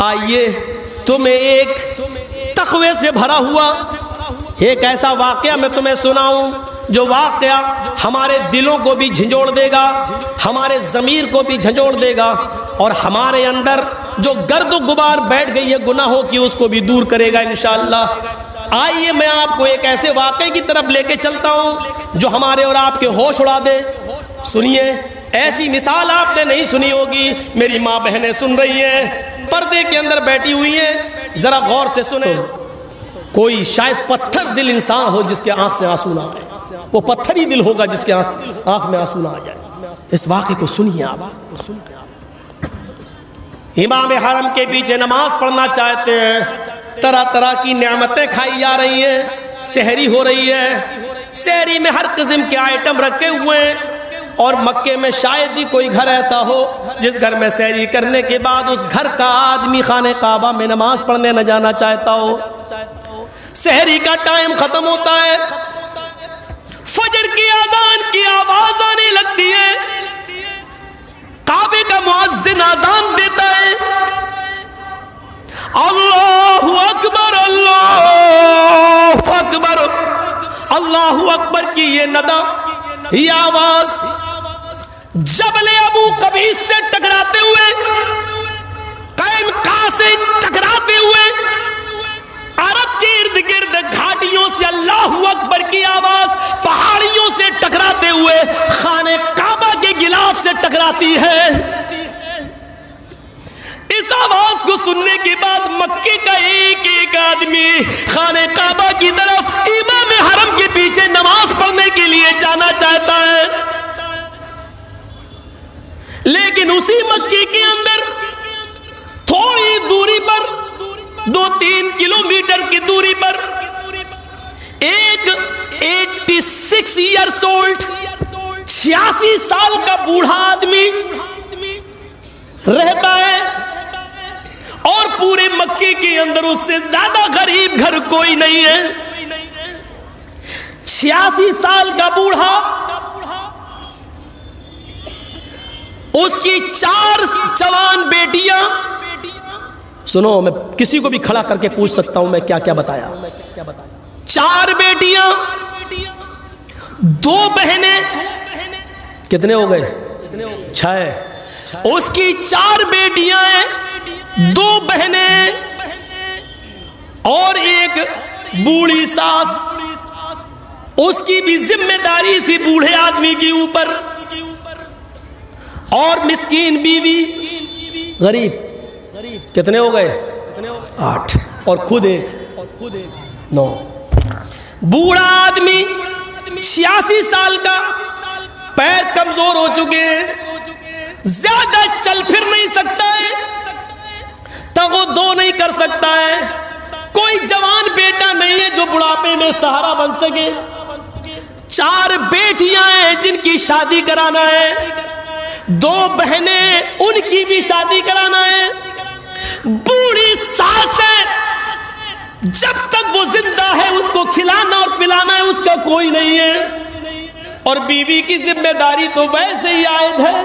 آئیے تمہیں ایک تقوی سے بھرا ہوا ایک ایسا واقعہ میں تمہیں سناؤں جو واقعہ ہمارے دلوں کو بھی جھنجھوڑ دے گا، ہمارے ضمیر کو بھی جھنجھوڑ دے گا، اور ہمارے اندر جو گرد و غبار بیٹھ گئی ہے گناہوں کی اس کو بھی دور کرے گا انشاءاللہ۔ آئیے میں آپ کو ایک ایسے واقعے کی طرف لے کے چلتا ہوں جو ہمارے اور آپ کے ہوش اڑا دے۔ سنیے، ایسی مثال آپ نے نہیں سنی ہوگی، میری ماں بہنیں سن رہی ہیں، پردے کے اندر بیٹھی ہوئی ہیں، ذرا غور سے سنیں۔ کوئی شاید پتھر دل انسان ہو جس کے آنکھ سے آنسو نہ آئے، وہ پتھر ہی دل ہوگا جس کے آنکھ میں آنسو نہ آ جائے۔ اس واقعے کو سنیے آپ۔ امام حرم کے پیچھے نماز پڑھنا چاہتے ہیں، طرح طرح کی نعمتیں کھائی جا رہی ہیں، سحری ہو رہی ہے، سحری میں ہر قسم کے آئٹم رکھے ہوئے ہیں، اور مکے میں شاید ہی کوئی گھر ایسا ہو جس گھر میں سحری کرنے کے بعد اس گھر کا آدمی خانہ کعبہ میں نماز پڑھنے نہ جانا چاہتا ہو۔ سحری کا ٹائم ختم ہوتا ہے، فجر کی اذان کی آواز آنے لگتی ہے، کعبے کا مؤذن اذان دیتا ہے، اللہ اکبر اللہ اکبر، اللہ اکبر کی یہ ندا، یہ آواز جبل ابو قبیس سے ٹکراتے ہوئے، قینقاع سے ٹکراتے ہوئے، عرب کے ارد گرد گھاٹیوں سے اللہ اکبر کی آواز پہاڑیوں سے ٹکراتے ہوئے خانہ کعبہ کے غلاف سے ٹکراتی ہے۔ اس آواز کو سننے کے بعد مکے کا ایک ایک آدمی خانہ کعبہ کی طرف امام حرم کے پیچھے نماز پڑھنے کے لیے جانا چاہتا ہے، لیکن اسی مکے کے اندر تھوڑی دوری پر، 2-3 کلومیٹر کی دوری پر ایک 86 ایئرس اولڈ 86 سال کا بوڑھا آدمی رہتا ہے، اور پورے مکے کے اندر اس سے زیادہ غریب گھر کوئی نہیں ہے۔ 86 سال کا بوڑھا، اس کی 4 جوان بیٹیاں، سنو میں کسی کو بھی کھڑا کر کے پوچھ سکتا ہوں میں کیا کیا بتایا۔ 4 بیٹیاں، 2 بہنیں، کتنے ہو گئے؟ 6۔ اس کی 4 بیٹیاں ہیں، 2 بہنیں اور ایک بوڑھی ساس، اس کی بھی ذمہ داری سی بوڑھے آدمی کے اوپر، اور مسکین بیوی، غریب، کتنے ہو گئے؟ 8، اور خود ایک 9۔ بوڑھا آدمی 86 سال کا، پیر کمزور ہو چکے ہیں، زیادہ چل پھر نہیں سکتا ہے، تگو دو نہیں کر سکتا ہے، کوئی جوان بیٹا نہیں ہے جو بڑھاپے میں سہارا بن سکے۔ 4 بیٹیاں ہیں جن کی شادی کرانا ہے، 2 بہنیں ان کی بھی شادی کرانا ہے، بوڑھی ساس ہے، جب تک وہ زندہ ہے اس کو کھلانا اور پلانا ہے اس کا کوئی نہیں ہے، اور بیوی کی ذمہ داری تو ویسے ہی عائد ہے۔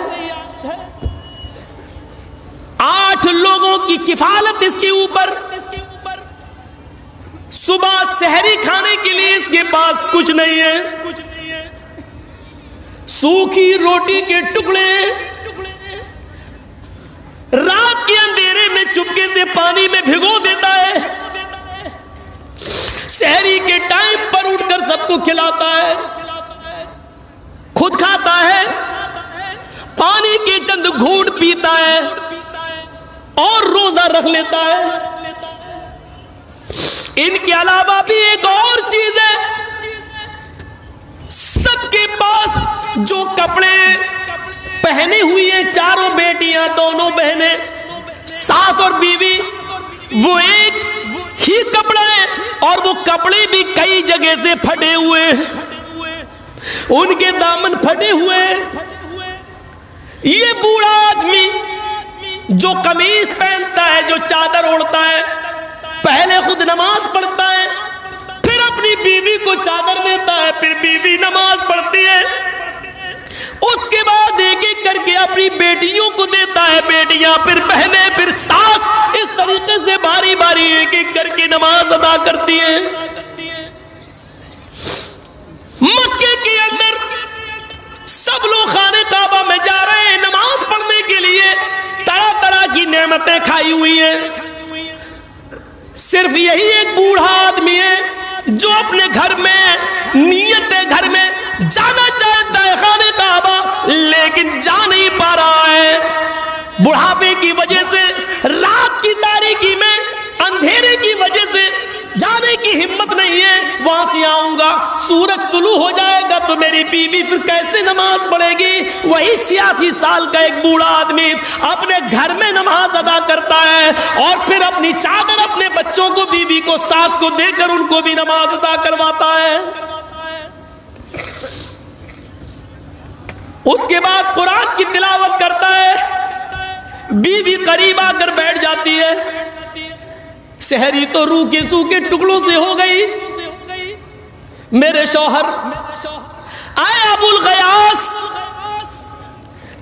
8 لوگوں کی کفالت اس کے اوپر، صبح سحری کھانے کے لیے اس کے پاس کچھ نہیں ہے، سوکھی روٹی کے ٹکڑے، رات کے اندھیرے میں چپکے سے پانی میں بھگو دیتا ہے، سحری کے ٹائم پر اٹھ کر سب کو کھلاتا ہے، خود کھاتا ہے، پانی کے چند گھونٹ پیتا ہے اور روزہ رکھ لیتا ہے۔ ان کے علاوہ بھی ایک اور چیز ہے، سب کے پاس جو کپڑے پہنے ہوئی ہیں، 4 بیٹیاں، 2 بہنیں، ساس اور بیوی، وہ ایک ہی کپڑا ہے، اور وہ کپڑے بھی کئی جگہ سے پھٹے ہوئے، ان کے دامن پھٹے ہوئے۔ یہ بوڑھا آدمی جو قمیص پہنتا ہے، جو چادر اوڑھتا ہے، پہلے خود نماز پڑھتا ہے، پھر اپنی بیوی کو چادر دیتا ہے، پھر بیوی نماز پڑھتی ہے، اس کے بعد ایک ایک کر کے اپنی بیٹیوں کو دیتا ہے، بیٹیاں، پھر بہنیں، پھر ساس، اس طریقے سے باری باری ایک ایک کر کے نماز ادا کرتی ہیں. مکے کے اندر سب لوگ خانہ کعبہ میں جا رہے ہیں نماز پڑھنے کے لیے. طرح طرح کی نعمتیں کھائی ہوئی ہیں. صرف یہی ایک بوڑھا آدمی ہے جو اپنے گھر میں نیت ہے گھر میں جانا چاہتا ہے خانہ کعبہ, لیکن جا نہیں پا رہا ہے. بڑھاپے کی وجہ سے, رات کی تاریکی میں, اندھیرے کی وجہ سے جانے کی ہمت نہیں ہے. وہاں سے آؤں گا, سورج طلوع ہو جائے گا تو میری بیوی پھر کیسے نماز پڑھے گی. وہی 86 سال کا ایک بوڑھا آدمی اپنے گھر میں نماز ادا کرتا ہے اور پھر اپنی چادر اپنے بچوں کو, بیوی کو, ساس کو دے کر ان کو بھی نماز ادا کرواتا ہے. اس کے بعد قرآن کی تلاوت کرتا ہے. بیوی قریب آ کر بیٹھ جاتی ہے. سحری تو روح کے سوکھے ٹکڑوں سے ہو گئی. میرے شوہر آئے ابو الغیاس,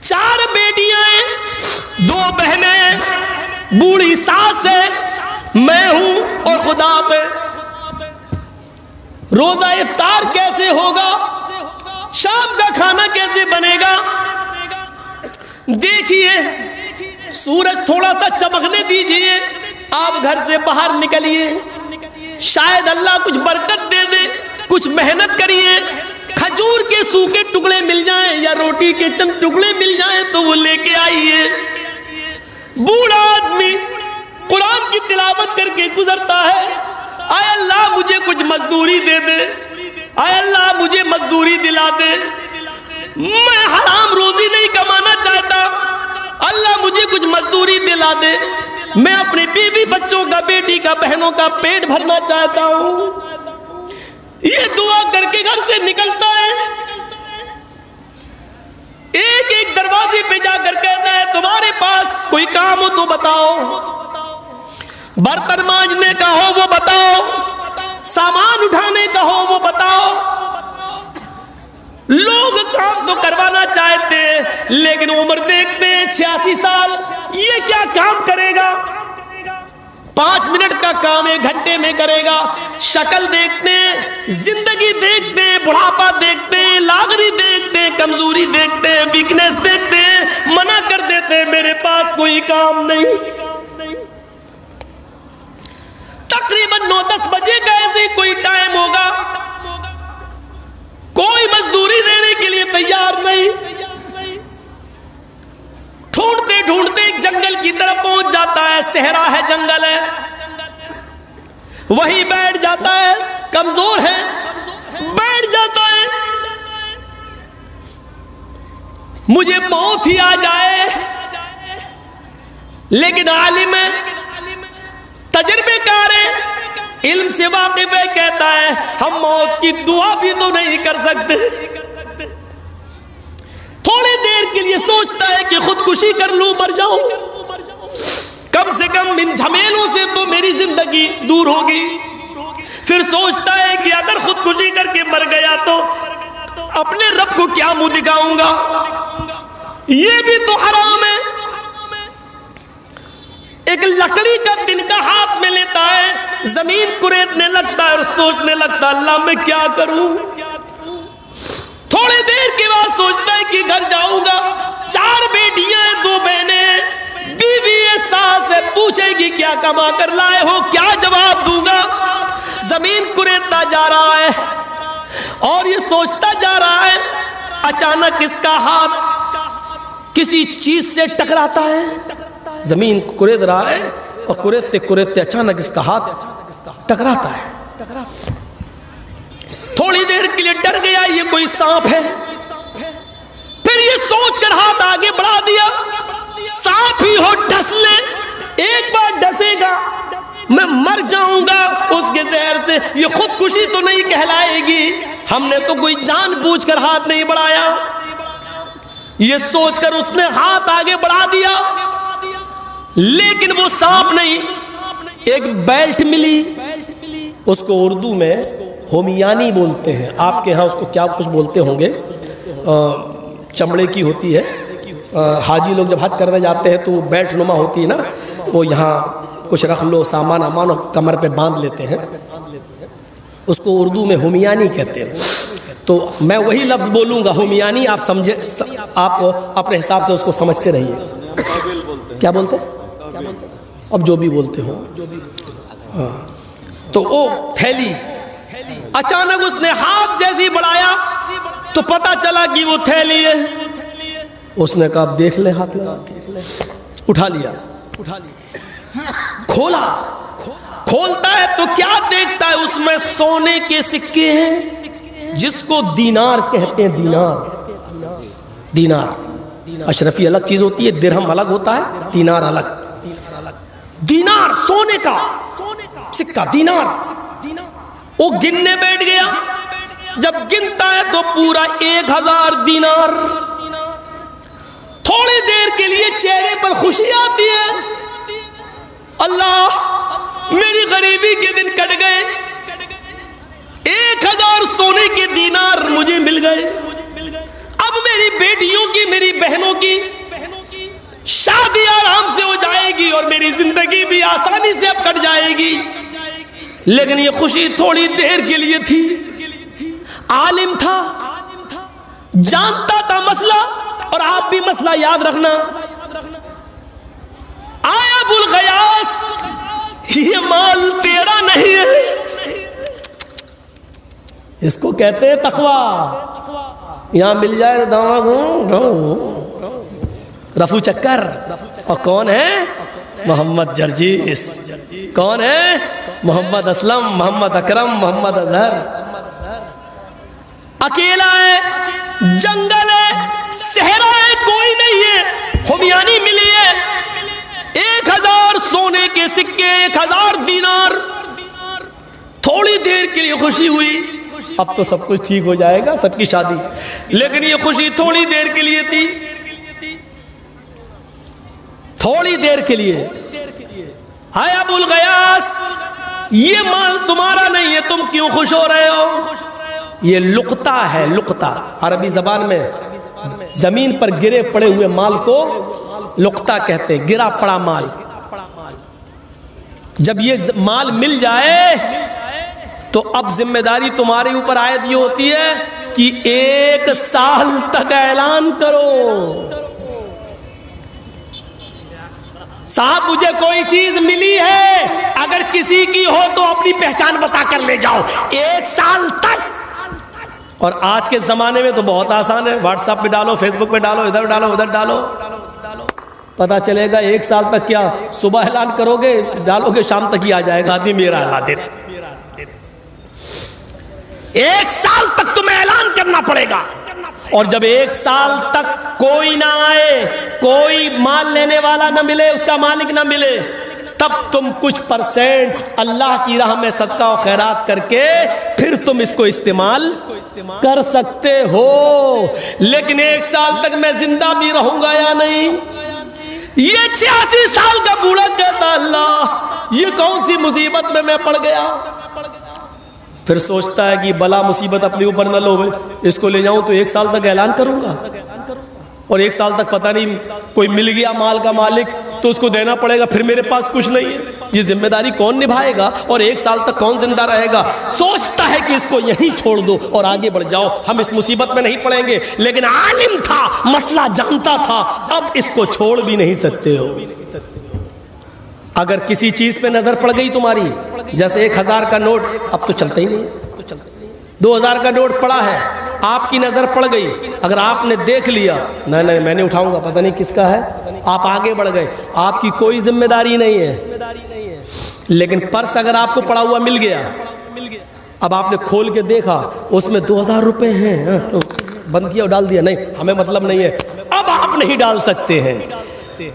4 بیٹیاں ہیں, 2 بہنیں, بوڑھی ساس ہے, میں ہوں اور خدا پہ. روزہ افطار کیسے ہوگا, شام کا کھانا کیسے بنے گا. دیکھیے سورج تھوڑا سا چمکنے دیجئے, آپ گھر سے باہر نکلیے, شاید اللہ کچھ برکت دے دے. کچھ محنت کریے, کھجور کے سوکھے ٹکڑے مل جائیں یا روٹی کے چند ٹکڑے مل جائیں تو وہ لے کے آئیے. بوڑھا آدمی قرآن کی تلاوت کر کے گزرتا ہے. اے اللہ مجھے کچھ مزدوری دے دے, اے اللہ مجھے مزدوری دلا دے, میں حرام روزی نہیں کمانا چاہتا, اللہ مجھے کچھ مزدوری دلا دے, میں اپنی بیوی بچوں کا, بیٹی کا, بہنوں کا پیٹ بھرنا چاہتا ہوں. یہ دعا کر کے گھر سے نکلتا ہے. ایک ایک دروازے پہ جا کر کہتا ہے تمہارے پاس کوئی کام ہو تو بتاؤ, برتن مانجنے کا ہو وہ بتاؤ, سامان اٹھانے کا ہو وہ بتاؤ. لوگ کام تو کروانا چاہتے ہیں لیکن عمر دیکھتے ہیں 86 سال, یہ کیا کام کرے گا. 5 منٹ کا کام 1 گھنٹے میں کرے گا. شکل دیکھتے ہیں, زندگی دیکھتے ہیں, بڑھاپا دیکھتے ہیں, لاغری دیکھتے ہیں, کمزوری دیکھتے ہیں, ویکنیس دیکھتے ہیں, منع کر دیتے ہیں میرے پاس کوئی کام نہیں. تقریباً 9-10 بجے کا ایسے کوئی ٹائم ہوگا, کوئی مزدوری دینے کے لیے تیار نہیں. ڈھونڈتے ڈھونڈتے ایک جنگل کی طرف پہنچ جاتا ہے. صحرا ہے, جنگل ہے, وہی بیٹھ جاتا ہے. کمزور ہے, بیٹھ جاتا ہے. مجھے موت ہی آ جائے, لیکن عالم ہے, تجربے کار ہے, علم سے واقف ہے, کہتا ہے ہم موت کی دعا بھی تو نہیں کر سکتے. تھوڑی دیر کے لیے سوچتا ہے کہ خودکشی کر لوں, مر جاؤں, کم سے کم ان جھمیلوں سے تو میری زندگی دور ہوگی. پھر سوچتا ہے کہ اگر خودکشی کر کے مر گیا تو اپنے رب کو کیا منہ دکھاؤں گا, یہ بھی تو حرام ہے. ایک لکڑی کا تنکا ہاتھ میں لیتا ہے, زمین کریدنے لگتا ہے اور سوچنے لگتا ہے اللہ میں کیا کروں. تھوڑی دیر کے بعد سوچتا ہے کہ گھر جاؤں گا, 4 بیٹیاں ہیں, 2 بہنیں ہیں, بیوی ہے, ساس ہے, پوچھے گی کیا کما کر لائے ہو, کیا جواب دوں گا. زمین کریدتا جا رہا ہے اور یہ سوچتا جا رہا ہے. اچانک اس کا ہاتھ کسی چیز سے ٹکراتا ہے. زمین کورید رہا ہے اور کوریدتے کوریدتے اچانک اس کا ہاتھ ٹکراتا ہے. تھوڑی دیر کے لیے ڈر گیا, یہ کوئی سانپ ہے. پھر یہ سوچ کر ہاتھ آگے بڑھا دیا, سانپ ہی ہو ڈس لے, ایک بار ڈسے گا میں مر جاؤں گا اس کے زہر سے, یہ خودکشی تو نہیں کہلائے گی, ہم نے تو کوئی جان بوجھ کر ہاتھ نہیں بڑھایا. یہ سوچ کر اس نے ہاتھ آگے بڑھا دیا, لیکن وہ سانپ نہیں, ایک بیلٹ ملی. اس کو اردو میں ہومیانی بولتے ہیں, آپ کے ہاں اس کو کیا کچھ بولتے ہوں گے, چمڑے کی ہوتی ہے. حاجی لوگ جب حج کرنے جاتے ہیں تو بیلٹ نما ہوتی ہے نا, وہ یہاں کچھ رکھ لو سامان امان کمر پہ باندھ لیتے ہیں، اس کو اردو میں ہمیانی کہتے ہیں. تو میں وہی لفظ بولوں گا ہمیانی، آپ سمجھے، آپ اپنے حساب سے اس کو سمجھتے رہیے. کیا بولتے ہیں؟ اب جو بھی بولتے ہو. ہاں تو وہ تھیلی اچانک اس نے ہاتھ جیسی بڑھایا تو پتا چلا کہ وہ تھیلی ہے. اس نے کہا اب دیکھ لیں ہاتھ لگا کے. اٹھا لیا، کھولا، کھولتا ہے تو کیا دیکھتا ہے؟ اس میں سونے کے سکے ہیں جس کو دینار کہتے ہیں. دینار اشرفی الگ چیز ہوتی ہے، درہم الگ ہوتا ہے، دینار الگ. دینار سونے کا سکہ، دینار. وہ گننے بیٹھ گیا، جب گنتا ہے تو پورا 1000 دینار. تھوڑی دیر کے لیے چہرے پر خوشی آتی ہے، اللہ میری غریبی کے دن کٹ گئے، 1000 سونے کے دینار مجھے مل گئے. اب میری بیٹیوں کی، میری بہنوں کی شادی آرام سے ہو جائے گی اور میری زندگی بھی آسانی سے اب کٹ جائے گی. لیکن یہ خوشی تھوڑی دیر کے لیے تھی. عالم تھا، جانتا تھا مسئلہ، اور آپ بھی مسئلہ یاد رکھنا. آیا ابو الغیاث یہ مال تیرا نہیں ہے، اس کو کہتے ہیں تقویٰ. یہاں مل جائے داما رفو چکر. اور کون ہے؟ محمد جرجیس. کون ہے؟ محمد اسلم، محمد اکرم، محمد اظہر. اکیلا ہے، جنگل ہے، صحرا ہے، کوئی نہیں ہے. ہمیانی ملی ہے، 1000 سونے کے سکے، 1000 دینار. تھوڑی دیر کے لیے خوشی ہوئی، اب تو سب کچھ ٹھیک ہو جائے گا، سب کی شادی. لیکن یہ خوشی تھوڑی دیر کے لیے تھی، تھوڑی دیر کے لیے. آئے ابو الغیاث یہ مال تمہارا نہیں ہے، تم کیوں خوش ہو رہے ہو؟ یہ لقطہ ہے. لقطہ عربی زبان میں زمین پر گرے پڑے ہوئے مال کو لقطہ کہتے، گرا پڑا مال. جب یہ مال مل جائے تو اب ذمہ داری تمہارے اوپر عائد یہ ہوتی ہے کہ 1 سال تک اعلان کرو، صاحب مجھے کوئی چیز ملی ہے، اگر کسی کی ہو تو اپنی پہچان بتا کر لے جاؤ. 1 سال تک. اور آج کے زمانے میں تو بہت آسان ہے، واٹس ایپ پہ ڈالو، فیس بک پہ ڈالو، ادھر ڈالو ادھر ڈالو، پتا چلے گا. 1 سال تک کیا صبح اعلان کرو گے، ڈالو گے، شام تک ہی آ جائے گا آدمی میرا اعلان دیتا. 1 سال تک تمہیں اعلان کرنا پڑے گا. اور جب 1 سال تک کوئی نہ آئے، کوئی مال لینے والا نہ ملے، اس کا مالک نہ ملے، تب تم کچھ % اللہ کی راہ میں صدقہ و خیرات کر کے پھر تم اس کو استعمال کر سکتے ہو. لیکن 1 سال تک میں زندہ بھی رہوں گا یا نہیں؟ یہ 86 سال کا بوڑھا کہتا اللہ یہ کون سی مصیبت میں پڑ گیا. پھر سوچتا ہے کہ بلا مصیبت اپنے اوپر نہ لو، اس کو لے جاؤں تو 1 سال تک اعلان کروں گا، اور 1 سال تک پتہ نہیں کوئی مل گیا مال کا مالک تو اس کو دینا پڑے گا، پھر میرے پاس کچھ نہیں ہے. یہ ذمہ داری کون نبھائے گا؟ اور 1 سال تک کون زندہ رہے گا؟ سوچتا ہے کہ اس کو یہیں چھوڑ دو اور آگے بڑھ جاؤ، ہم اس مصیبت میں نہیں پڑیں گے. لیکن عالم تھا، مسئلہ جانتا تھا، اب اس کو چھوڑ بھی نہیں سکتے ہو. اگر کسی چیز پہ نظر پڑ گئی تمہاری، جیسے 1000 کا نوٹ اب تو چلتا ہی نہیں ہے، 2000 کا نوٹ پڑا ہے، آپ کی نظر پڑ گئی، اگر آپ نے دیکھ لیا نہیں میں نہیں اٹھاؤں گا، پتہ نہیں کس کا ہے، آپ آگے بڑھ گئے، آپ کی کوئی ذمہ داری نہیں ہے. لیکن پرس اگر آپ کو پڑا ہوا مل گیا، اب آپ نے کھول کے دیکھا اس میں 2000 روپے ہیں، بند کیا اور ڈال دیا، نہیں ہمیں مطلب نہیں ہے، اب آپ نہیں ڈال سکتے ہیں.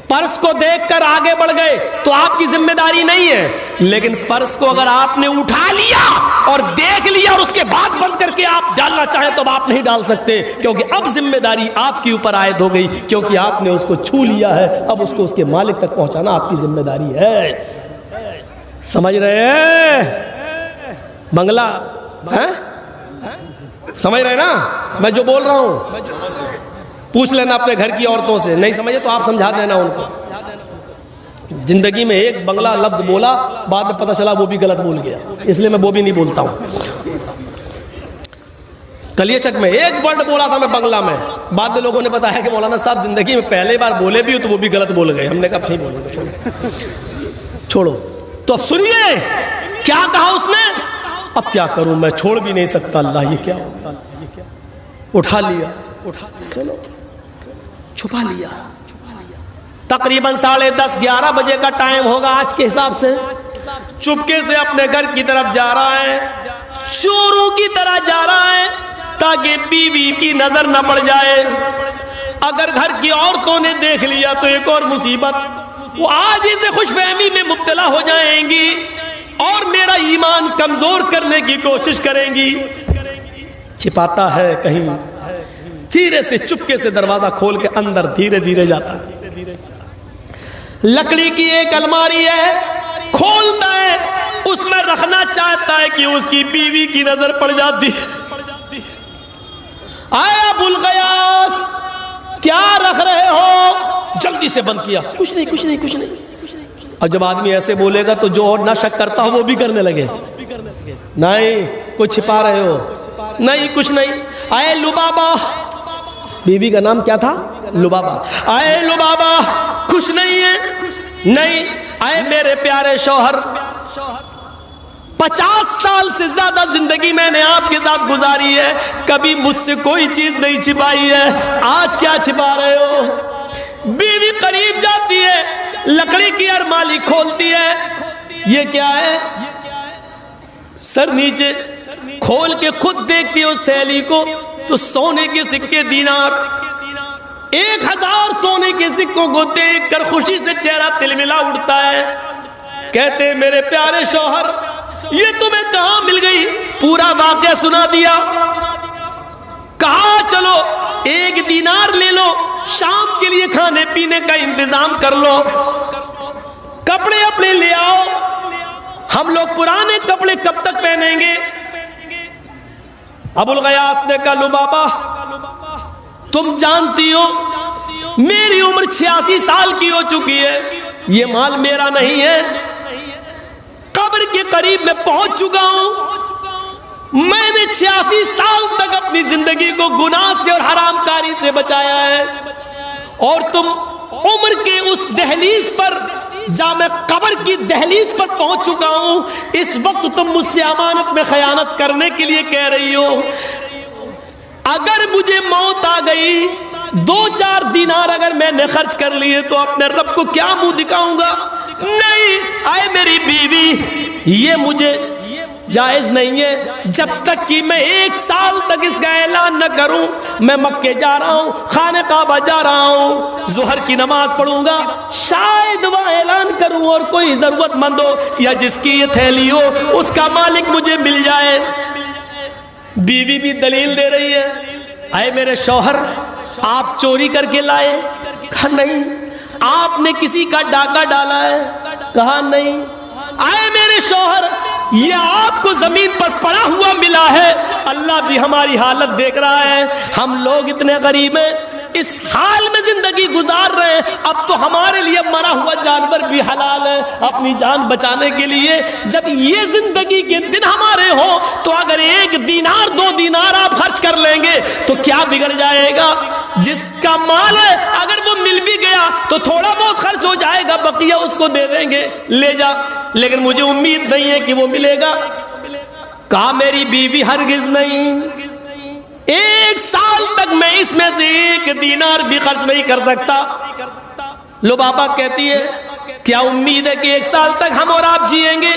پرس کو دیکھ کر آگے بڑھ گئے تو آپ کی ذمہ داری نہیں ہے. لیکن پرس کو اگر آپ نے اٹھا لیا اور دیکھ لیا اور اس کے بعد بند کر کے آپ ڈالنا چاہیں تو آپ نہیں ڈال سکتے، کیونکہ اب ذمہ داری آپ کے اوپر عائد ہو گئی، کیونکہ آپ نے اس کو چھو لیا ہے. اب اس کو اس کے مالک تک پہنچانا آپ کی ذمہ داری ہے. سمجھ رہے ہیں؟ بنگلہ سمجھ رہے نا میں جو بول رہا ہوں؟ پوچھ لینا اپنے گھر کی عورتوں سے، نہیں سمجھے تو آپ سمجھا دینا ان کو. زندگی میں ایک بنگلہ لفظ بولا, بعد میں پتہ چلا وہ بھی غلط بول گیا, اس لیے میں وہ بھی نہیں بولتا ہوں. کلیہ چک میں ایک ورڈ بولا تھا میں بنگلہ میں, بعد میں لوگوں نے بتایا کہ مولانا صاحب زندگی میں پہلے بار بولے بھی ہو تو وہ بھی غلط بول گئے. ہم نے کہا نہیں بولیں گے, چھوڑو. تو اب سنیے کیا کہا اس نے, اب کیا کروں میں, چھوڑ بھی نہیں سکتا, اللہ یہ کیا ہوگا. اٹھا لیا, چلو چھپا لیا. تقریباً 10:30 11 بجے کا ٹائم ہوگا آج کے حساب سے. چپکے سے اپنے گھر کی طرف جا رہا ہے, چوروں کی طرح جا رہا ہے تاکہ بیوی کی نظر نہ پڑ جائے. اگر گھر کی عورتوں نے دیکھ لیا تو ایک اور مصیبت, وہ آج ہی سے خوش فہمی میں مبتلا ہو جائیں گی اور میرا ایمان کمزور کرنے کی کوشش کریں گی. چھپاتا ہے کہیں, دھیرے سے چپکے سے دروازہ کھول کے اندر دھیرے دھیرے جاتا ہے. لکڑی کی ایک الماری ہے, کھولتا ہے, اس میں رکھنا چاہتا ہے کہ اس کی بیوی کی نظر پڑ جاتی. آیا ابو الغیاث کیا رکھ رہے ہو, جلدی سے بند کیا, کچھ نہیں کچھ نہیں کچھ نہیں. اور جب آدمی ایسے بولے گا تو جو اور نہ شک کرتا ہو وہ بھی کرنے لگے, نہیں کچھ چھپا رہے ہو, نہیں کچھ نہیں. آئے لبابا, بیوی کا نام کیا تھا, لبابا. آئے لبابا کچھ نہیں ہے, نہیں. آئے میرے پیارے شوہر, 50 سال سے زیادہ زندگی میں نے آپ کے ساتھ گزاری ہے, کبھی مجھ سے کوئی چیز نہیں چھپائی ہے, آج کیا چھپا رہے ہو. بیوی قریب جاتی ہے, لکڑی کی ارمالی کھولتی ہے, یہ کیا ہے, سر نیچے کھول کے خود دیکھتی ہے اس تھیلی کو تو سونے کے سکے دینار, 1000 سونے کے سکوں کو دیکھ کر خوشی سے چہرہ تلملا اٹھتا ہے. کہتے میرے پیارے شوہر یہ تمہیں کہاں مل گئی, پورا واقعہ سنا دیا. کہا چلو 1 دینار لے لو, شام کے لیے کھانے پینے کا انتظام کر لو, کپڑے اپنے لے آؤ, ہم لوگ پرانے کپڑے کب تک پہنیں گے. ابو الغیاث نے کہا لبابا تم جانتی ہو میری عمر 86 سال کی ہو چکی ہے, یہ مال میرا نہیں ہے, قبر کے قریب میں پہنچ چکا ہوں, میں نے 86 سال تک اپنی زندگی کو گناہ سے اور حرام کاری سے بچایا ہے, اور تم عمر کے اس دہلیز پر, جہاں میں قبر کی دہلیز پر پہنچ چکا ہوں, اس وقت تم مجھ سے امانت میں خیانت کرنے کے لیے کہہ رہی ہو. اگر مجھے موت آ گئی, 2-4 دینار اگر میں نے خرچ کر لیے تو اپنے رب کو کیا منہ دکھاؤں گا. نہیں آئے میری بیوی, یہ مجھے جائز نہیں ہے, جب تک کہ میں 1 سال تک اس کا اعلان نہ کروں میں مکے جا رہا ہوں, خانہ کعبہ جا رہا ہوں, ظہر کی نماز پڑھوں گا, شاید وہ اعلان کروں اور کوئی ضرورت مند ہو یا جس کی یہ تھیلی ہو اس کا مالک مجھے مل جائے. بیوی بھی دلیل دے رہی ہے, آئے میرے شوہر آپ چوری کر کے لائے, کہا نہیں. آپ نے کسی کا ڈاکہ ڈالا ہے, کہا نہیں. آئے میرے شوہر یہ آپ کو زمین پر پڑا ہوا ملا ہے, اللہ بھی ہماری حالت دیکھ رہا ہے, ہم لوگ اتنے غریب ہیں, اس حال میں زندگی گزار رہے ہیں, اب تو ہمارے لیے مرا ہوا جانور بھی حلال ہے اپنی جان بچانے کے لیے. جب یہ زندگی کے دن ہمارے ہوں تو اگر 1 دینار 2 دینار آپ خرچ کر لیں گے تو کیا بگڑ جائے گا. جس کا مال ہے اگر وہ مل بھی گیا تو تھوڑا بہت خرچ ہو جائے گا, بقیہ اس کو دے دیں گے, لے جا, لیکن مجھے امید نہیں ہے کہ وہ ملے گا. کہا میری بیوی ہرگز نہیں, 1 سال تک میں اس میں سے 1 دینار بھی خرچ نہیں کر سکتا. لبابا کہتی ہے کیا امید ہے کہ 1 سال تک ہم اور آپ جیئیں گے.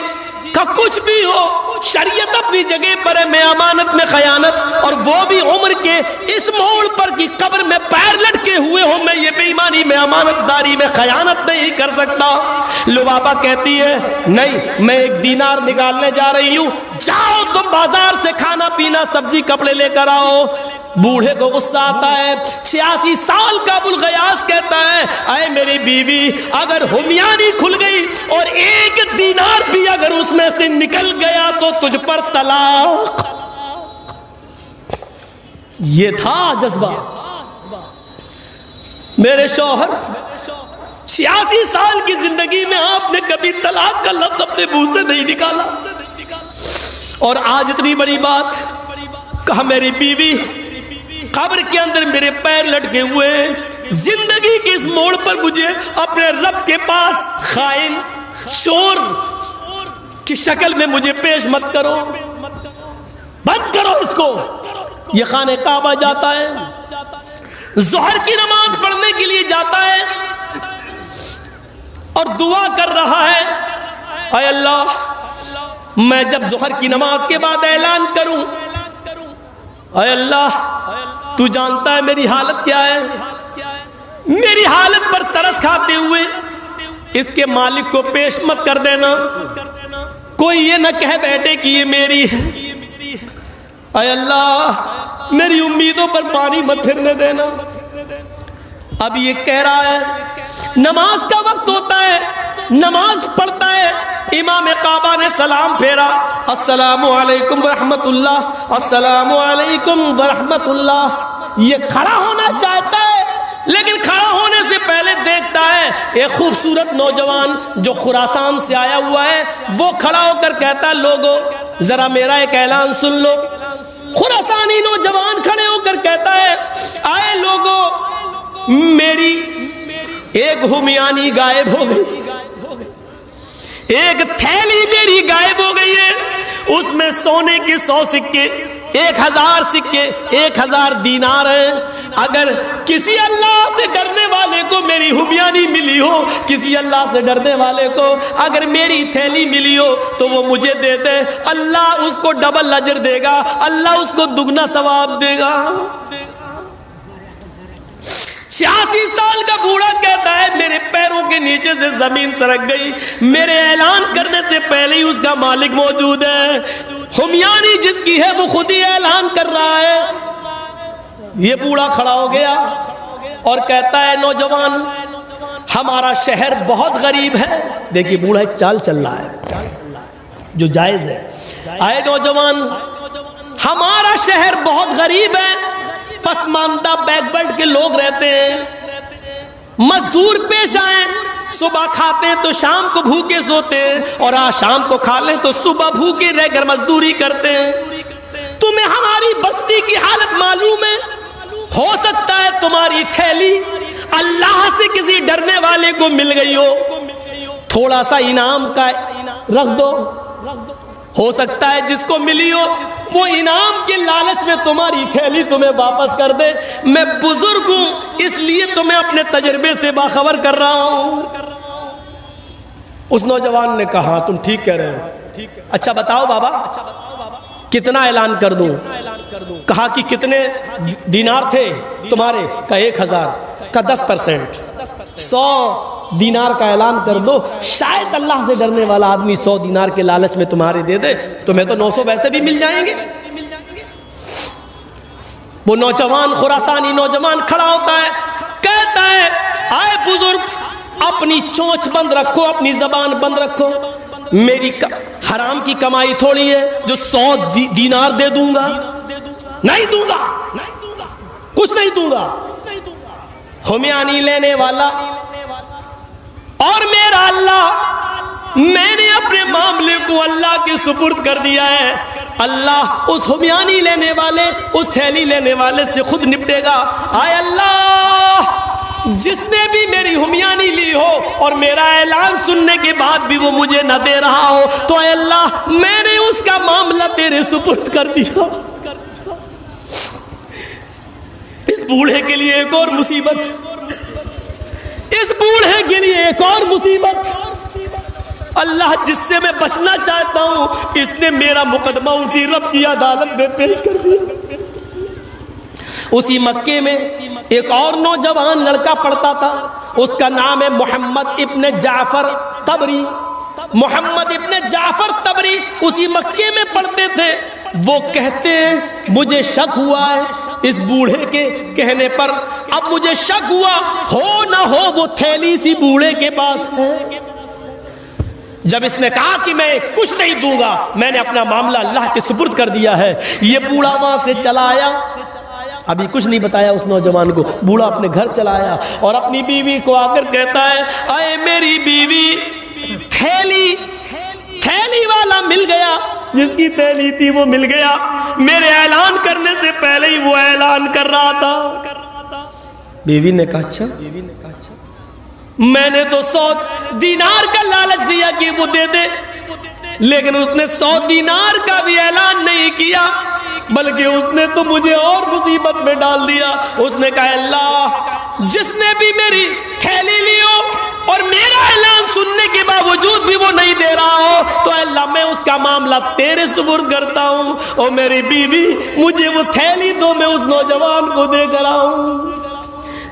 کہ کچھ بھی ہو شریعت اپنی جگہ پر ہے, میں امانت میں خیانت, اور وہ بھی عمر کے اس موڑ پر کی قبر میں پیر لٹکے ہوئے ہوں, میں یہ بے ایمانی میں امانت داری میں خیانت نہیں کر سکتا. لبابا کہتی ہے نہیں, میں 1 دینار نکالنے جا رہی ہوں, جاؤ تم بازار سے کھانا پینا سبزی کپڑے لے کر آؤ. بوڑھے کو غصہ آتا ہے, 86 سال کا ابو الغیاث کہتا ہے اے میری بیوی اگر ہمیانی کھل گئی اور 1 دینار بھی اگر اس میں سے نکل گیا تو تجھ پر طلاق. یہ تھا جذبہ. میرے شوہر 86 سال کی زندگی میں آپ نے کبھی طلاق کا لفظ اپنے منہ سے نہیں نکالا، اور آج اتنی بڑی بات کہا میری بیوی قبر کے اندر میرے پیر لٹکے ہوئے ہیں، زندگی کے اس موڑ پر مجھے اپنے رب کے پاس خائن چور کی شکل میں مجھے پیش مت کرو، بند کرو اس کو۔ یہ خانہ کعبہ جاتا ہے، ظہر کی نماز پڑھنے کے لیے جاتا ہے اور دعا کر رہا ہے، اے اللہ میں جب ظہر کی نماز کے بعد اعلان کروں، اے اللہ تو جانتا ہے میری حالت کیا ہے، میری حالت پر ترس کھاتے ہوئے اس کے مالک کو پیش مت کر دینا، کوئی یہ نہ کہہ بیٹھے کہ یہ میری ہے، اے اللہ میری امیدوں پر پانی مت پھرنے دینا۔ اب یہ کہہ رہا ہے، نماز کا وقت ہوتا ہے، نماز پڑھتا ہے، امام کعبہ نے سلام پھیرا، السلام علیکم ورحمت اللہ، السلام علیکم ورحمت اللہ۔ یہ کھڑا ہونا چاہتا ہے لیکن کھڑا ہونے سے پہلے دیکھتا ہے ایک خوبصورت نوجوان جو خراسان سے آیا ہوا ہے، وہ کھڑا ہو کر کہتا ہے لوگو ذرا میرا ایک اعلان سن لو۔ خراسانی نوجوان کھڑے ہو کر کہتا ہے آئے لوگو میری ایک ہمیانی غائب ہو گئی، ایک تھیلی میری غائب ہو گئی ہے، اس میں سونے کے 100 سکے، 1000 سکے، 1000 دینار ہیں، اگر کسی اللہ سے ڈرنے والے کو میری ہمیانی ملی ہو، کسی اللہ سے ڈرنے والے کو اگر میری تھیلی ملی ہو تو وہ مجھے دے دے، اللہ اس کو ڈبل اجر دے گا، اللہ اس کو دگنا ثواب دے گا۔ 86 سال کا بوڑھا کہتا ہے میرے پیروں کے نیچے سے زمین سرک گئی، میرے اعلان کرنے سے پہلے ہی اس کا مالک موجود ہے، ہمیانی جس کی ہے وہ خود ہی اعلان کر رہا ہے۔ یہ بوڑھا کھڑا ہو گیا اور کہتا ہے نوجوان ہمارا شہر بہت غریب ہے، دیکھیے بوڑھا ایک چال چل رہا ہے جو جائز ہے، آئے نوجوان ہمارا شہر بہت غریب ہے، پسماندہ بیک ورڈ کے لوگ رہتے ہیں، مزدور پیش آئیں، صبح کھاتے ہیں تو شام کو بھوکے سوتے ہیں، اور آج شام کو کھا لیں تو صبح بھوکے رہ کر مزدوری کرتے ہیں، تمہیں ہماری بستی کی حالت معلوم ہے، ہو سکتا ہے تمہاری تھیلی اللہ سے کسی ڈرنے والے کو مل گئی ہو، تھوڑا سا انعام کا رکھ دو، ہو سکتا ہے جس کو ملی ہو وہ انعام کے لالچ میں تمہاری تھیلی تمہیں واپس کر دے، میں بزرگ ہوں اس لیے تمہیں اپنے تجربے سے باخبر کر رہا ہوں۔ اس نوجوان نے کہا تم ٹھیک کہہ رہے ہو، اچھا بتاؤ بابا کتنا اعلان کر دوں؟ کہا کہ کتنے دینار تھے تمہارے؟ کہا 1000، کا 10%، 100 دینار کا اعلان کر دو، شاید اللہ سے ڈرنے والا آدمی 100 دینار کے لالچ میں تمہارے دے دے، تمہیں تو 900 ویسے بھی مل جائیں گے۔ وہ نوجوان خراسانی نوجوان کھڑا ہوتا ہے، کہتا ہے آئے بزرگ اپنی چونچ بند رکھو، اپنی زبان بند رکھو، میری حرام کی کمائی تھوڑی ہے جو 100 دینار دے دوں گا، نہیں دوں گا، کچھ نہیں دوں گا۔ ہمیانی لینے والا اور میرا اللہ، میں نے اپنے معاملے کو اللہ کے سپرد کر دیا ہے، اللہ اس ہمیانی لینے والے، اس تھیلی لینے والے سے خود نپٹے گا۔ آئے اللہ جس نے بھی میری ہمیانی لی ہو اور میرا اعلان سننے کے بعد بھی وہ مجھے نہ دے رہا ہو تو اے اللہ میں نے اس کا معاملہ تیرے سپرد کر دیا۔ اس بوڑھے کے لیے ایک اور مصیبت، اس بوڑھے کے لیے ایک اور مصیبت، اللہ جس سے میں بچنا چاہتا ہوں اس نے میرا مقدمہ اسی رب کی عدالت میں پیش کر دیا۔ اسی مکے میں ایک اور نوجوان لڑکا پڑھتا تھا، اس کا نام ہے محمد ابن جعفر طبری۔ محمد ابن جعفر طبری اسی مکے میں پڑھتے تھے، وہ کہتے ہیں مجھے شک ہوا ہے اس بوڑھے کے کہنے پر، اب مجھے شک ہوا ہو نہ ہو وہ تھیلی سی بوڑھے کے پاس ہے۔ جب اس نے کہا کہ میں کچھ نہیں دوں گا، میں نے اپنا معاملہ اللہ کے سپرد کر دیا ہے، یہ بوڑھا وہاں سے چلا آیا، ابھی کچھ نہیں بتایا اس نوجوان کو. بوڑھا اپنے گھر چلا آیا اور اپنی بیوی کو آ کر کہتا ہے اے میری بیوی, تھیلی والا مل گیا, جس کی تھیلی تھی وہ مل گیا. میرے اعلان کرنے سے پہلے ہی وہ اعلان کر رہا تھا. بیوی نے کہا اچھا, میں نے تو 100 دینار کا لالچ دیا کہ وہ دے دے, لیکن اس نے 100 دینار کا بھی اعلان نہیں کیا, بلکہ اس نے تو مجھے اور مصیبت میں ڈال دیا. اس نے کہا اللہ, جس نے بھی میری تھیلی لی ہو اور میرا اعلان سننے کے باوجود بھی وہ نہیں دے رہا ہو, تو اللہ میں اس کا معاملہ تیرے سپرد کرتا ہوں. اور میری بیوی مجھے وہ تھیلی دو, میں اس نوجوان کو دے کر آؤں.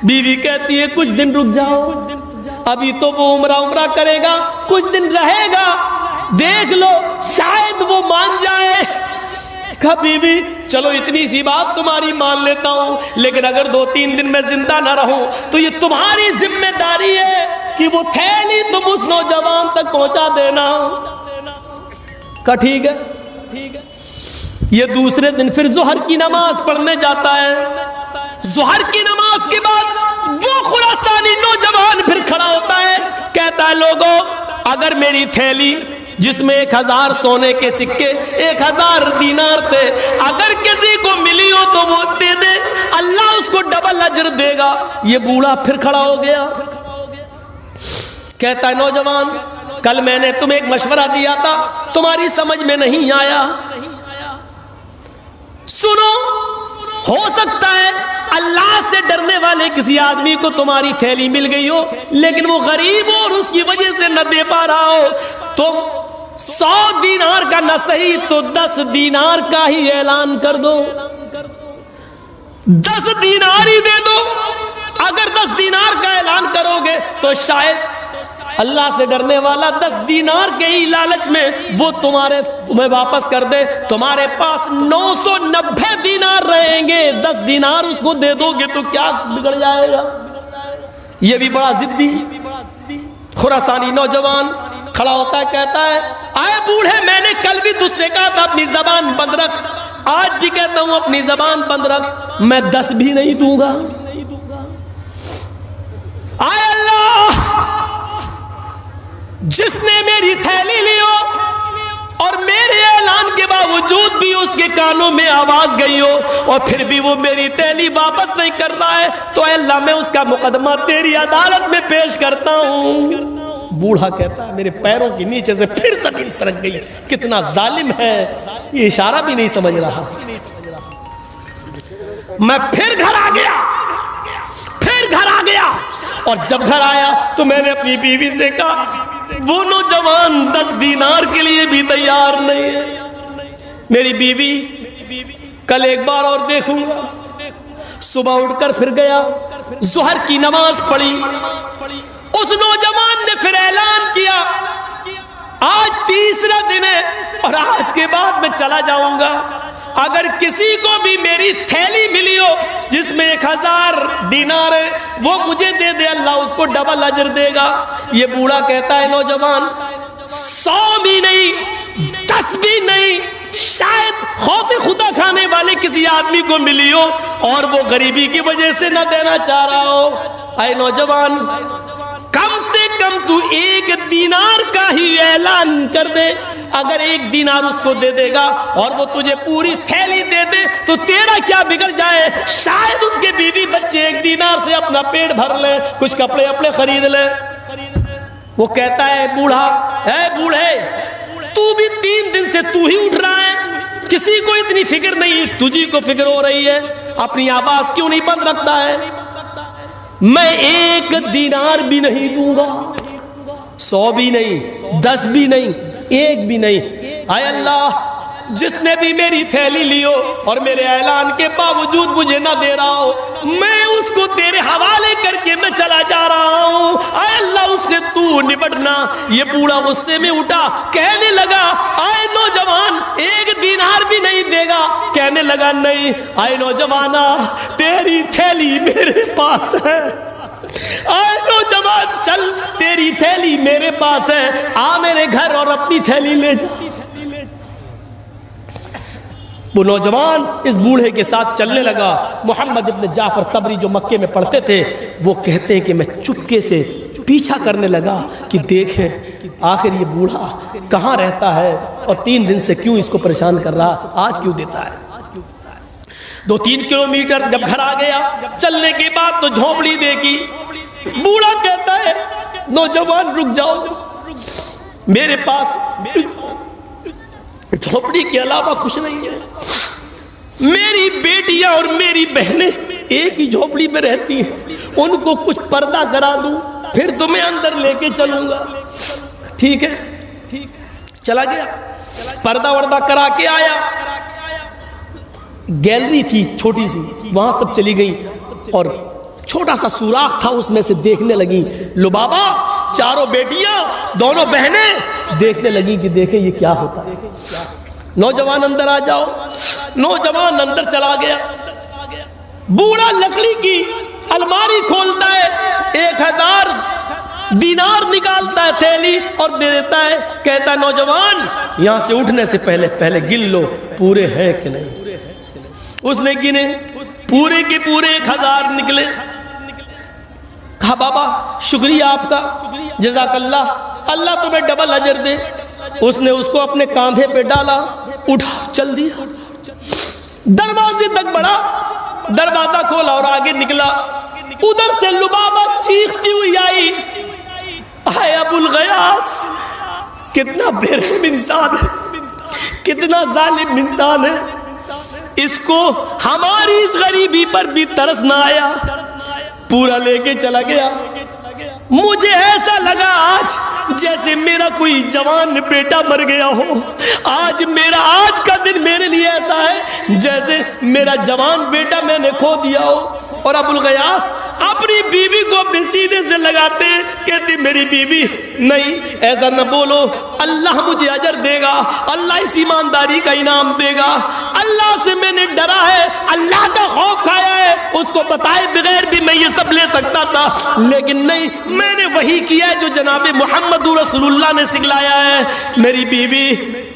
بیوی کہتی ہے کچھ دن رک جاؤ, ابھی تو وہ عمرہ کرے گا, کچھ دن رہے گا, دیکھ لو شاید وہ مان جائے. کہا بیوی چلو اتنی سی بات تمہاری مان لیتا ہوں, لیکن اگر 2-3 دن میں زندہ نہ رہوں تو یہ تمہاری ذمہ داری ہے کہ وہ تھیلی تم اس نوجوان تک پہنچا دینا. کہا ٹھیک ہے. یہ دوسرے دن پھر ظہر کی نماز پڑھنے جاتا ہے. ظہر کی نماز کے بعد وہ خراسانی نوجوان پھر کھڑا ہوتا ہے, کہتا ہے لوگوں, اگر میری تھیلی جس میں 1000 سونے کے سکے 1000 دینار تھے, اگر کسی کو ملی ہو تو وہ دے دے, اللہ اس کو ڈبل اجر دے گا. یہ بوڑھا پھر کھڑا ہو گیا, کہتا ہے نوجوان, کل میں نے تمہیں ایک مشورہ دیا تھا, تمہاری سمجھ میں نہیں آیا. سنو, ہو سکتا ہے اللہ سے ڈرنے والے کسی آدمی کو تمہاری تھیلی مل گئی ہو, لیکن وہ غریب ہو اور اس کی وجہ سے نہ دے پا رہا ہو. تم 100 دینار کا نہ صحیح تو 10 دینار کا ہی اعلان کر دو, 10 دینار ہی دے دو. اگر 10 دینار کا اعلان کرو گے تو شاید اللہ سے ڈرنے والا 10 دینار کے ہی لالچ میں وہ تمہیں واپس کر دے. تمہارے پاس 990 دینار رہیں گے, 10 دینار اس کو دے دو گے تو کیا بگڑ جائے گا. یہ بھی بڑا ضدی خراسانی نوجوان کھڑا ہوتا ہے, کہتا ہے اے بوڑھے, میں نے کل بھی تجھ سے کہا تھا اپنی زبان بند رکھ, آج بھی کہتا ہوں اپنی زبان بند رکھ, میں 10 بھی نہیں دوں گا. اے اللہ, جس نے میری تھیلی لی ہو اور میرے اعلان کے باوجود بھی اس کے کانوں میں آواز گئی ہو اور پھر بھی وہ میری تھیلی واپس نہیں کر رہا ہے, تو اے اللہ میں اس کا مقدمہ تیری عدالت میں پیش کرتا ہوں. بوڑھا کہتا ہے میرے پیروں کے نیچے سے پھر زمین سرک گئی, کتنا ظالم ہے, یہ اشارہ بھی نہیں سمجھ رہا. میں پھر گھر آ گیا اور جب گھر آیا تو میں نے اپنی بیوی سے کہا وہ نوجوان 10 دینار کے لیے بھی تیار نہیں ہے. میری بیوی کل ایک بار اور دیکھوں گا. صبح اٹھ کر پھر گیا, ظہر کی نماز پڑھی. اس نوجوان نے پھر اعلان کیا آج تیسرا دن ہے اور آج کے بعد میں چلا جاؤں گا, اگر کسی کو بھی میری تھیلی ملی ہو جس میں 1000 دینار ہے وہ مجھے دے دے, اللہ اس کو ڈبل اجر دے گا. یہ بوڑھا کہتا ہے نوجوان 100 بھی نہیں 10 بھی نہیں, شاید خوف خدا کھانے والے کسی آدمی کو ملی ہو اور وہ غریبی کی وجہ سے نہ دینا چاہ رہا ہو. اے نوجوان, کم سے کم تو 1 دینار کا ہی اعلان کر دے. اگر 1 دینار اس کو دے دے گا اور وہ تجھے پوری تھیلی دے دے تو تیرا کیا بگڑ جائے, شاید اس کے بیوی بچے 1 دینار سے اپنا پیٹ بھر لیں, کچھ کپڑے اپنے خرید لیں. وہ کہتا ہے بوڑھا, اے بوڑھے تو بھی 3 دن سے تو ہی اٹھ رہا ہے, کسی کو اتنی فکر نہیں, تجھی کو فکر ہو رہی ہے, اپنی آواز کیوں نہیں بند رکھتا ہے. میں 1 دینار بھی نہیں دوں گا, 100 بھی نہیں 10 بھی نہیں 1 بھی نہیں. اے اللہ, جس نے بھی میری تھیلی لی ہو اور میرے اعلان کے باوجود مجھے نہ دے رہا ہو, میں اس کو تیرے حوالے کر کے میں چلا جا رہا ہوں. اے اللہ اس سے تو نپٹنا. یہ بوڑھا غصے میں اٹھا, کہنے لگا اے نوجوان 1 دینار بھی نہیں دے گا. کہنے لگا نہیں, اے نوجوانا تیری تھیلی میرے پاس ہے, اے نوجوان چل تیری تھیلی میرے پاس ہے, آ میرے گھر اور اپنی تھیلی لے جا. وہ نوجوان اس بوڑھے کے ساتھ چلنے لگا. محمد ابن جعفر طبری جو مکے میں پڑھتے تھے وہ کہتے ہیں کہ میں چپکے سے پیچھا کرنے لگا کہ دیکھیں آخر یہ بوڑھا کہاں رہتا ہے اور 3 دن سے کیوں اس کو پریشان کر رہا, آج کیوں دیتا ہے. 2-3 کلومیٹر جب گھر آ گیا, چلنے کے بعد تو جھونپڑی دیکھی. بوڑھا کہتا ہے نوجوان رک جاؤ, میرے پاس جھونپڑی کے علاوہ کچھ نہیں ہے. میری بیٹیاں اور میری بہنیں ایک ہی جھونپڑی میں رہتی ہیں, ان کو کچھ پردہ کرا دوں پھر تمہیں اندر لے کے چلوں گا. ٹھیک ہے, چلا گیا, پردہ وردہ کرا کے آیا. گیلری تھی چھوٹی سی, وہاں سب چلی گئی اور چھوٹا سا سوراخ تھا, اس میں سے دیکھنے لگی. لبابا, چاروں بیٹیاں, دونوں بہنیں دیکھنے لگی کہ دیکھیں یہ کیا ہوتا ہے. نوجوان اندر آ جاؤ. نوجوان اندر چلا گیا. بوڑھا لکڑی کی الماری کھولتا ہے, 1000 دینار نکالتا ہے تھیلی اور دے دیتا ہے. کہتا ہے نوجوان یہاں سے اٹھنے سے پہلے گن لو پورے ہیں کہ نہیں. اس نے گنے, پورے کے پورے 1000 نکلے. کہا بابا شکریہ آپ کا, جزاک اللہ, اللہ تمہیں ڈبل اجر دے. اس نے اس کو اپنے کاندھے پہ ڈالا, اٹھا چل دیا. دروازے تک بڑھا, دروازہ کھولا اور آگے نکلا. ادھر سے لبابہ چیختی ہوئی آئی, اے ابو الغیاث کتنا بے رحم انسان ہے, کتنا ظالم انسان ہے, اس کو ہماری اس غریبی پر بھی ترس نہ آیا. پورا لے کے چلا گیا. مجھے ایسا لگا آج جیسے میرا کوئی جوان بیٹا مر گیا ہو. آج کا دن میرے لیے ایسا ہے جیسے میرا جوان بیٹا میں نے کھو دیا ہو. اور ابو الغیاث اپنی بیوی کو اپنے سینے سے لگاتے, کہتی میری بیوی نہیں ایسا نہ بولو, اللہ مجھے اجر دے گا, اللہ اس ایمانداری کا انعام دے گا. اللہ سے میں نے ڈرا ہے, اللہ کا خوف کھایا ہے. اس کو بتائے بغیر بھی میں یہ سب لے سکتا تھا, لیکن نہیں, میں نے وہی کیا ہے جو جناب محمد رسول اللہ نے سکھلایا ہے. میری بیوی,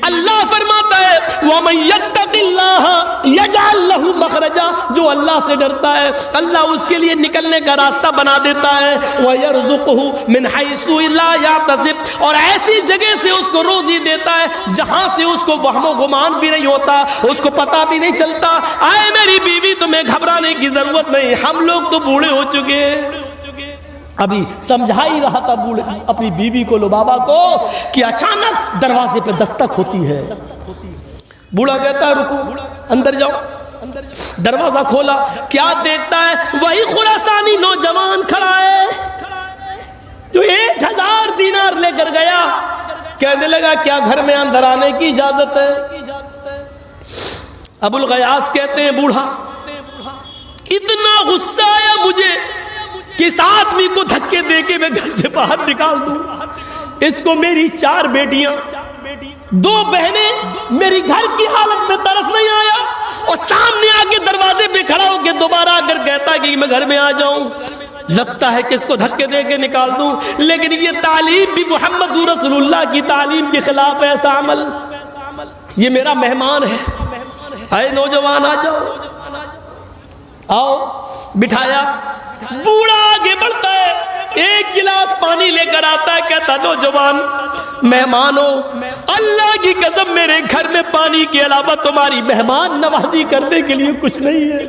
اللہ فرماتا ہے وَمَن يَتَّقِ اللَّهَ يَجْعَلْ لَهُ مَخْرَجًا, جو اللہ سے ڈرتا ہے اللہ اس کے لیے نکلنے کا راستہ بنا دیتا ہے. وَيَرْزُقْهُ مِنْ حَيْثُ لَا يَحْتَسِبُ, اور ایسی جگہ سے اس کو روزی دیتا ہے جہاں سے اس کو وہم و گمان بھی نہیں ہوتا, اس کو پتہ بھی نہیں چلتا. آئے میری بیوی تمہیں گھبرانے کی ضرورت نہیں, ہم لوگ تو بوڑھے ہو چکے ہیں. ابھی سمجھا ہی رہا تھا بوڑھے اپنی بیوی کو, لبابا کو, کہ اچانک دروازے پہ دستک ہوتی ہے. بوڑھا کہتا ہے رکو, اندر جاؤ. دروازہ کھولا, کیا دیکھتا ہے وہی خراسانی نوجوان کھڑا ہے جو 1000 دینار لے کر گیا. کہنے لگا کیا گھر میں اندر آنے کی اجازت ہے؟ ابو الغیاث کہتے ہیں بوڑھا اتنا غصہ آیا مجھے کہ اس آدمی کو دھکے دے کے میں گھر سے باہر نکال دوں. اس کو میری 4 بیٹیاں 2 بہنیں, میری گھر کی حالت میں ترس نہیں آیا, اور سامنے آ کے دروازے پہ کھڑا ہو کے دوبارہ اگر کہتا ہے کہ میں گھر میں آ جاؤں, لگتا ہے کہ اس کو دھکے دے کے نکال دوں. لیکن یہ تعلیم بھی محمد رسول اللہ کی تعلیم کے خلاف ہے ایسا عمل. یہ میرا مہمان ہے, اے نوجوان آ جاؤ, آؤ. بٹھایا. بوڑھا آگے بڑھتا ہے, 1 گلاس پانی لے کر آتا ہے, کہتا نوجوان مہمانو, اللہ کی قسم میرے گھر میں پانی کے علاوہ تمہاری مہمان نوازی کرنے کے لیے کچھ نہیں ہے.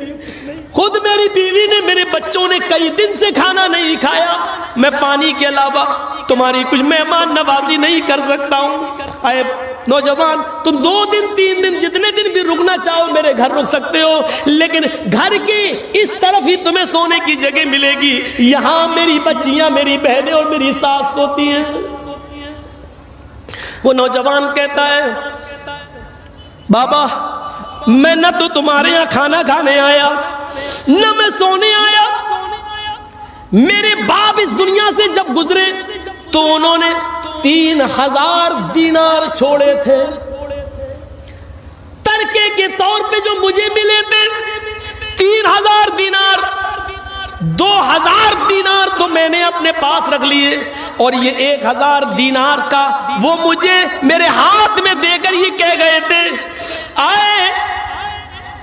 خود میری بیوی نے, میرے بچوں نے کئی دن سے کھانا نہیں کھایا, میں پانی کے علاوہ تمہاری کچھ مہمان نوازی نہیں کر سکتا ہوں. اے نوجوان, تم 2 دن 3 دن جتنے دن بھی رکنا چاہو میرے گھر رک سکتے ہو, لیکن گھر کی اس طرف ہی تمہیں سونے کی جگہ ملے گی. یہاں میری بچیاں, میری بہنیں اور میری ساس سوتی ہیں. وہ نوجوان کہتا ہے بابا میں نہ تو تمہارے یہاں کھانا کھانے آیا, نہ میں سونے آیا. میرے باپ اس دنیا سے جب گزرے تو انہوں نے 3000 دینار چھوڑے تھے. ترکے کے طور پہ جو مجھے ملے تھے 3000 دینار, 2000 دینار تو میں نے اپنے پاس رکھ لیے, اور یہ 1000 دینار کا وہ مجھے میرے ہاتھ میں دے کر یہ کہہ گئے تھے, آئے